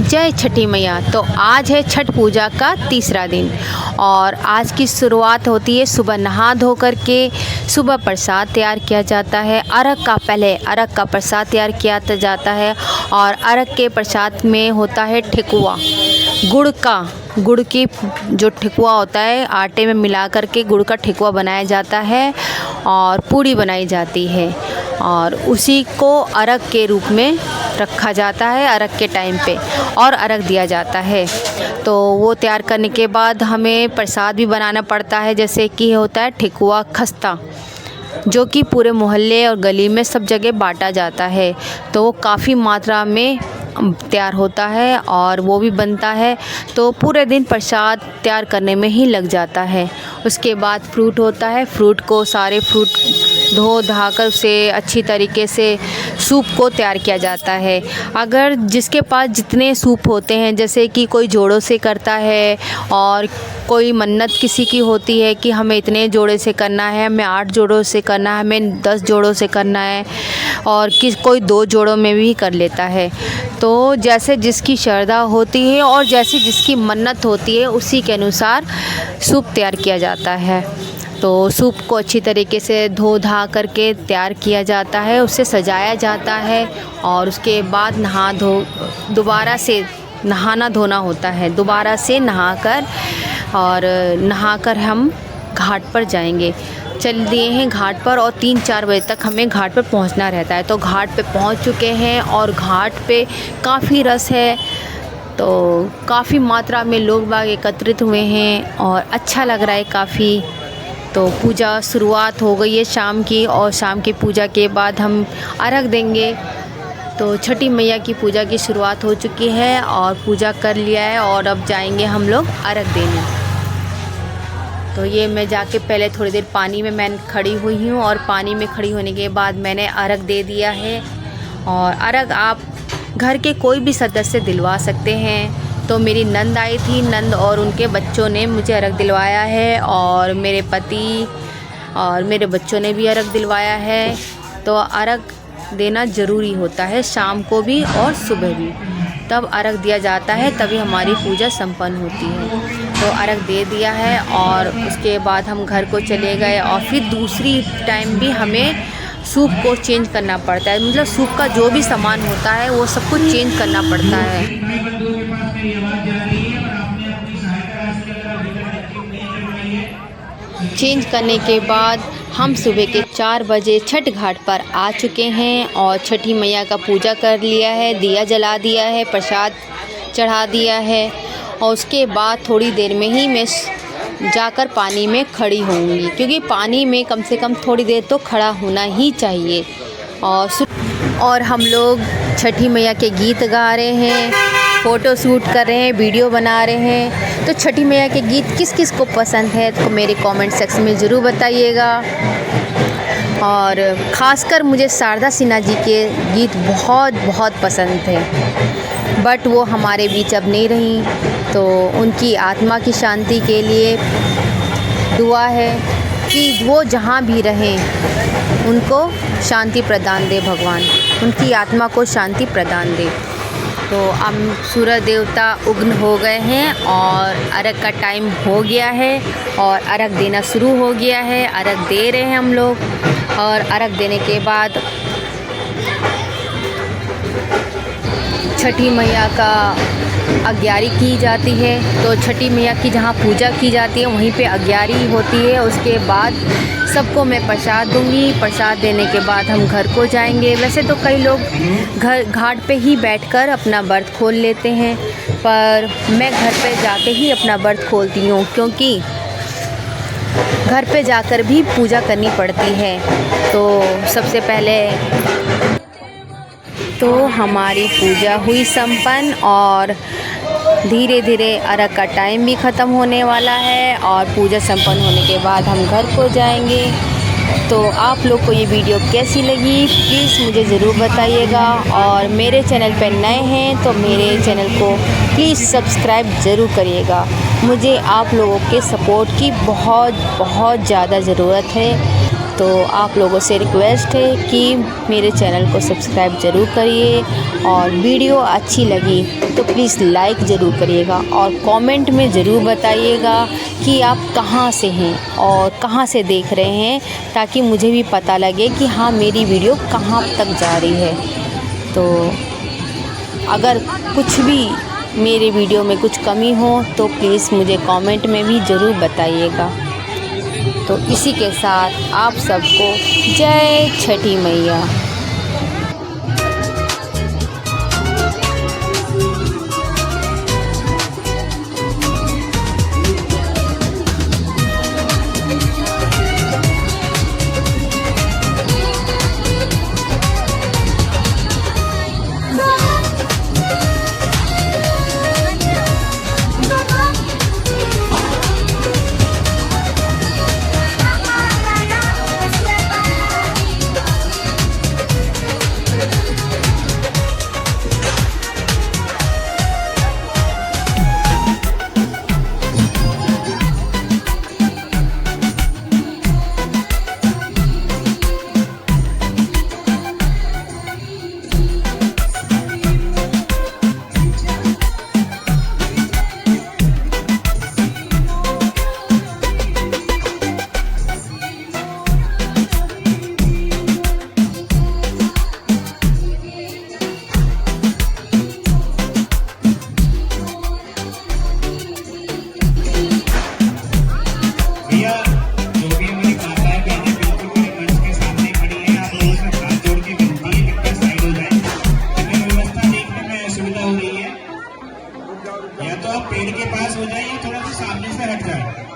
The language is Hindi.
जय छठी मैया। तो आज है छठ पूजा का तीसरा दिन और आज की शुरुआत होती है सुबह नहा धो कर के। सुबह प्रसाद तैयार किया जाता है। अर्घ का पहले अर्घ का प्रसाद तैयार किया जाता है और अर्घ के प्रसाद में होता है ठेकुआ, गुड़ की जो ठेकुआ होता है आटे में मिला कर के गुड़ का ठेकुआ बनाया जाता है और पूड़ी बनाई जाती है और उसी को अर्घ के रूप में रखा जाता है अर्घ के टाइम पे और अर्घ दिया जाता है। तो वो तैयार करने के बाद हमें प्रसाद भी बनाना पड़ता है, जैसे कि होता है ठेकुआ खस्ता, जो कि पूरे मोहल्ले और गली में सब जगह बांटा जाता है। तो वो काफ़ी मात्रा में तैयार होता है और वो भी बनता है। तो पूरे दिन प्रसाद तैयार करने में ही लग जाता है। उसके बाद फ्रूट होता है, फ्रूट को सारे फ्रूट धो धाकर उसे अच्छी तरीके से सूप को तैयार किया जाता है। अगर जिसके पास जितने सूप होते हैं, जैसे कि कोई जोड़ों से करता है और कोई मन्नत किसी की होती है कि हमें इतने जोड़े से करना है, हमें 8 जोड़ों से करना है, हमें 10 जोड़ों से करना है और कोई 2 जोड़ों में भी कर लेता है। तो जैसे जिसकी श्रद्धा होती है और जैसी जिसकी मन्नत होती है उसी के अनुसार सूप तैयार किया जाता है। तो सूप को अच्छी तरीके से धो धा करके तैयार किया जाता है, उसे सजाया जाता है और उसके बाद दोबारा से नहाना धोना होता है। दोबारा से नहाकर हम घाट पर जाएंगे। चल दिए हैं घाट पर और 3-4 बजे तक हमें घाट पर पहुंचना रहता है। तो घाट पे पहुंच चुके हैं और घाट पे काफ़ी रस है, तो काफ़ी मात्रा में लोग बाग एकत्रित हुए हैं और अच्छा लग रहा है काफ़ी। तो पूजा शुरुआत हो गई है शाम की और शाम की पूजा के बाद हम अर्घ देंगे। तो छठी मैया की पूजा की शुरुआत हो चुकी है और पूजा कर लिया है और अब जाएंगे हम लोग अर्घ देने। तो ये मैं जाके पहले थोड़ी देर पानी में मैं खड़ी हुई हूँ और पानी में खड़ी होने के बाद मैंने अर्घ दे दिया है। और अर्घ आप घर के कोई भी सदस्य दिलवा सकते हैं। तो मेरी नंद आई थी, नंद और उनके बच्चों ने मुझे अर्घ दिलवाया है और मेरे पति और मेरे बच्चों ने भी अर्घ दिलवाया है। तो अर्घ देना ज़रूरी होता है, शाम को भी और सुबह भी, तब अर्घ दिया जाता है, तभी हमारी पूजा संपन्न होती है। तो अर्घ दे दिया है और उसके बाद हम घर को चले गए और फिर दूसरी टाइम भी हमें सूप को चेंज करना पड़ता है। मतलब सूप का जो भी सामान होता है वो सब कुछ चेंज करना पड़ता है। चेंज करने के बाद हम सुबह के 4 बजे छठ घाट पर आ चुके हैं और छठी मैया का पूजा कर लिया है, दिया जला दिया है, प्रसाद चढ़ा दिया है और उसके बाद थोड़ी देर में ही मैं जाकर पानी में खड़ी होंगी, क्योंकि पानी में कम से कम थोड़ी देर तो खड़ा होना ही चाहिए। और हम लोग छठी मैया के गीत गा रहे हैं, फ़ोटो शूट कर रहे हैं, वीडियो बना रहे हैं। तो छठी मैया के गीत किस किस को पसंद है तो मेरे कमेंट सेक्शन में ज़रूर बताइएगा। और ख़ासकर मुझे शारदा सिन्हा जी के गीत बहुत पसंद थे, बट वो हमारे बीच अब नहीं रही। तो उनकी आत्मा की शांति के लिए दुआ है कि वो जहाँ भी रहें उनको शांति प्रदान दे भगवान, उनकी आत्मा को शांति प्रदान दे। तो अब सूरज देवता उग्न हो गए हैं और अर्घ का टाइम हो गया है और अर्घ देना शुरू हो गया है। अर्घ दे रहे हैं हम लोग और अर्घ देने के बाद छठी मैया का अग्यारी की जाती है। तो छठी मैया की जहाँ पूजा की जाती है वहीं पे अग्यारी होती है। उसके बाद सबको मैं प्रसाद दूंगी। प्रसाद देने के बाद हम घर को जाएंगे। वैसे तो कई लोग घाट पे ही बैठकर अपना व्रत खोल लेते हैं, पर मैं घर पे जाके ही अपना व्रत खोलती हूँ, क्योंकि घर पे जाकर भी पूजा करनी पड़ती है। तो सबसे पहले तो हमारी पूजा हुई संपन्न और धीरे धीरे अर्घ का टाइम भी ख़त्म होने वाला है और पूजा संपन्न होने के बाद हम घर को जाएंगे। तो आप लोग को ये वीडियो कैसी लगी प्लीज़ मुझे ज़रूर बताइएगा और मेरे चैनल पर नए हैं तो मेरे चैनल को प्लीज़ सब्सक्राइब ज़रूर करिएगा। मुझे आप लोगों के सपोर्ट की बहुत ज़्यादा ज़रूरत है। तो आप लोगों से रिक्वेस्ट है कि मेरे चैनल को सब्सक्राइब ज़रूर करिए और वीडियो अच्छी लगी तो प्लीज़ लाइक ज़रूर करिएगा और कमेंट में ज़रूर बताइएगा कि आप कहाँ से हैं और कहाँ से देख रहे हैं, ताकि मुझे भी पता लगे कि हाँ मेरी वीडियो कहाँ तक जा रही है। तो अगर कुछ भी मेरे वीडियो में कुछ कमी हो तो प्लीज़ मुझे कमेंट में भी ज़रूर बताइएगा। तो इसी के साथ आप सबको जय छठी मैया। या तो आप पेड़ के पास हो जाए या थोड़ा सा सामने से हट जाए।